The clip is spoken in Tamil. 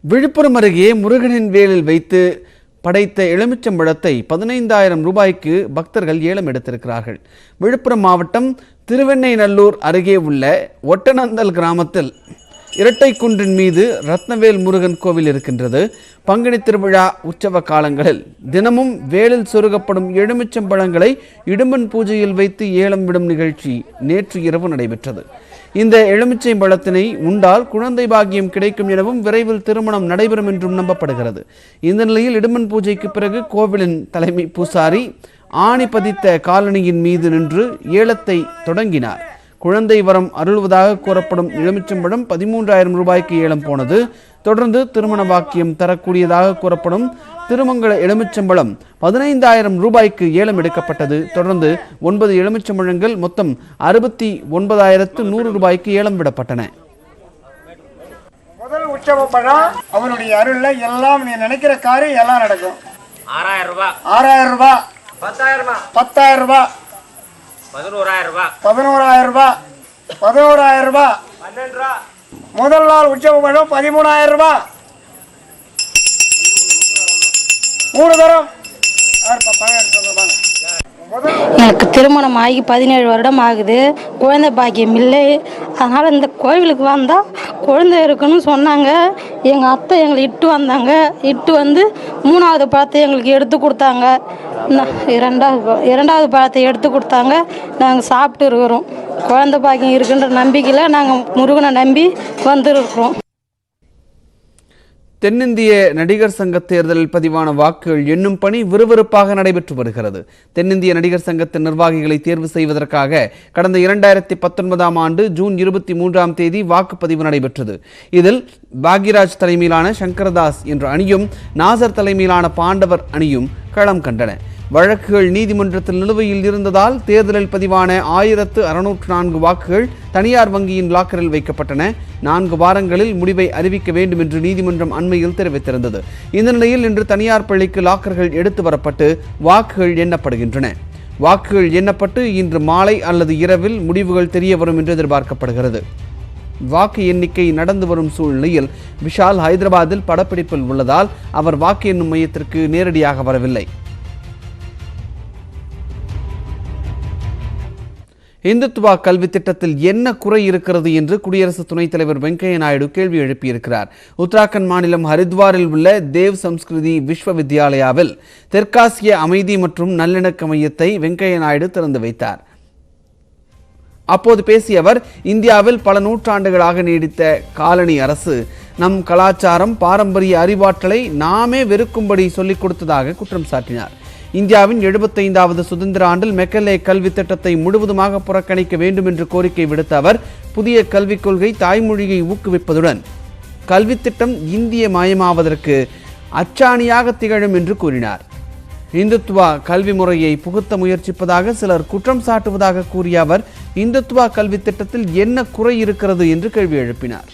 விழுப்புரம் அருகே முருகனின் வேலில் வைத்து படைத்த எலுமிச்சம்பழத்தை 15,000 ரூபாய்க்கு பக்தர்கள் ஏலம் எடுத்திருக்கிறார்கள். விழுப்புரம் மாவட்டம் திருவெண்ணைநல்லூர் அருகே உள்ள ஒட்டநந்தல் கிராமத்தில் இரட்டைக்குன்றின் மீது ரத்னவேல் முருகன் கோவில் இருக்கின்றது. பங்குனி திருவிழா உற்சவ காலங்களில் தினமும் வேலில் சொருகப்படும் எலுமிச்சம்பழங்களை இடும்பன் பூஜையில் வைத்து ஏலம் விடும் நிகழ்ச்சி நேற்று இரவு நடைபெற்றது. இந்த எலுமிச்சை பழத்தினை உண்டால் குழந்தை பாக்கியம் கிடைக்கும் எனவும் விரைவில் திருமணம் நடைபெறும் என்றும் நம்பப்படுகிறது. இந்த நிலையில் இடும்பன் பூஜைக்கு பிறகு கோவிலின் தலைமை பூசாரி ஆணி பதித்த காலணியின் மீது நின்று ஏலத்தை தொடங்கினார். குழந்தை வரம் அருள்வதாக கூறப்படும் எலுமிச்சம்பழம் 13,000 ரூபாய்க்கு ஏலம் போனது. தொடர்ந்து திருமண பாக்கியம் தரக்கூடியதாக கூறப்படும் திருமங்கல எலுமிச்சம்பழம் 15,000 ரூபாய்க்கு ஏலம் எடுக்கப்பட்டது. தொடர்ந்து 9 எலுமிச்சம்பழங்கள் மொத்தம் 69,100 ரூபாய்க்கு ஏலம் விடப்பட்டன. முதல் உற்சவ பழம் அவனுடைய அருள்ல எல்லாம் நீ நினைக்கிற காரியம் எல்லாம் நடக்கும். 6,000 ரூபாய், 6,000 ரூபாய், 10,000 ரூபாய், 10,000 ரூபாய், 11,000 ரூபாய், 11,000 ரூபாய், 11,000 ரூபாய், 12 ரூபாய். முதல் நாள் உற்சவ பழம் 13,000 ரூபாய். 3 தரம் எனக்கு திருமணம் ஆகி 17 வருடம் ஆகுது. குழந்தை பாக்கியம் இல்லை. அதனால் இந்த கோவிலுக்கு வந்தால் குழந்தை இருக்குன்னு சொன்னாங்க. எங்கள் அத்தை எங்களை இட்டு வந்தாங்க. இட்டு வந்து 3வது பழத்தை எங்களுக்கு எடுத்து கொடுத்தாங்க. இரண்டாவது பழத்தை எடுத்து கொடுத்தாங்க. நாங்கள் சாப்பிட்டு இருக்கிறோம். குழந்தை பாக்கியம் இருக்குன்ற நம்பிக்கையில் நாங்கள் முருகனை நம்பி வந்துருக்கிறோம். தென்னிந்திய நடிகர் சங்க தேர்தலில் பதிவான வாக்குகள் எண்ணும் பணி விறுவிறுப்பாக நடைபெற்று வருகிறது. தென்னிந்திய நடிகர் சங்கத்தின் நிர்வாகிகளை தேர்வு செய்வதற்காக கடந்த 2019ஆம் ஆண்டு ஜூன் 23ஆம் தேதி வாக்குப்பதிவு நடைபெற்றது. இதில் பாக்யராஜ் தலைமையிலான சங்கரதாஸ் என்ற அணியும் நாசர் தலைமையிலான பாண்டவர் அணியும் களம் கண்டன. வழக்குகள் நீதிமன்றத்தில் நிலுவையில் இருந்ததால் தேர்தலில் பதிவான 1604 வாக்குகள் தனியார் வங்கியின் லாக்கரில் வைக்கப்பட்டன. 4 வாரங்களில் முடிவை அறிவிக்க வேண்டும் என்று நீதிமன்றம் அண்மையில் தெரிவித்திருந்தது. இந்த நிலையில் இன்று தனியார் பள்ளிக்கு லாக்கர்கள் எடுத்து வரப்பட்டு வாக்குகள் எண்ணப்படுகின்றன. வாக்குகள் எண்ணப்பட்டு இன்று மாலை அல்லது இரவில் முடிவுகள் தெரிய வரும் என்று எதிர்பார்க்கப்படுகிறது. வாக்கு எண்ணிக்கை நடந்து வரும் சூழ்நிலையில் விஷால் ஹைதராபாத்தில் படப்பிடிப்பில் உள்ளதால் அவர் வாக்கு எண்ணும் மையத்திற்கு நேரடியாக வரவில்லை. இந்துத்துவா கல்வி திட்டத்தில் என்ன குறை இருக்கிறது என்று குடியரசு துணைத் தலைவர் வெங்கையா நாயுடு கேள்வி எழுப்பியிருக்கிறார். உத்தராகண்ட் மாநிலம் ஹரித்வாரில் உள்ள தேவ் சம்ஸ்கிருதி விஸ்வ வித்யாலயாவில் தெற்காசிய அமைதி மற்றும் நல்லிணக்க மையத்தை வெங்கையா நாயுடு திறந்து வைத்தார். அப்போது பேசிய அவர், இந்தியாவில் பல நூற்றாண்டுகளாக நீடித்த காலனி அரசு நம் கலாச்சாரம் பாரம்பரிய அறிவாற்றலை நாமே வெறுக்கும்படி சொல்லிக் கொடுத்ததாக குற்றம் சாட்டினார். இந்தியாவின் 75வது சுதந்திர ஆண்டில் மெக்கலே கல்வி திட்டத்தை முழுவதுமாக புறக்கணிக்க வேண்டும் என்று கோரிக்கை விடுத்த அவர், புதிய கல்விக் கொள்கை தாய்மொழியை ஊக்குவிப்பதுடன் கல்வி திட்டம் இந்திய மயமாவதற்கு அச்சாணியாக திகழும் என்று கூறினார். இந்துத்துவா கல்வி முறையை புகுத்த முயற்சிப்பதாக சிலர் குற்றம் சாட்டுவதாக கூறிய அவர், இந்துத்துவா கல்வி திட்டத்தில் என்ன குறை இருக்கிறது என்று கேள்வி எழுப்பினார்.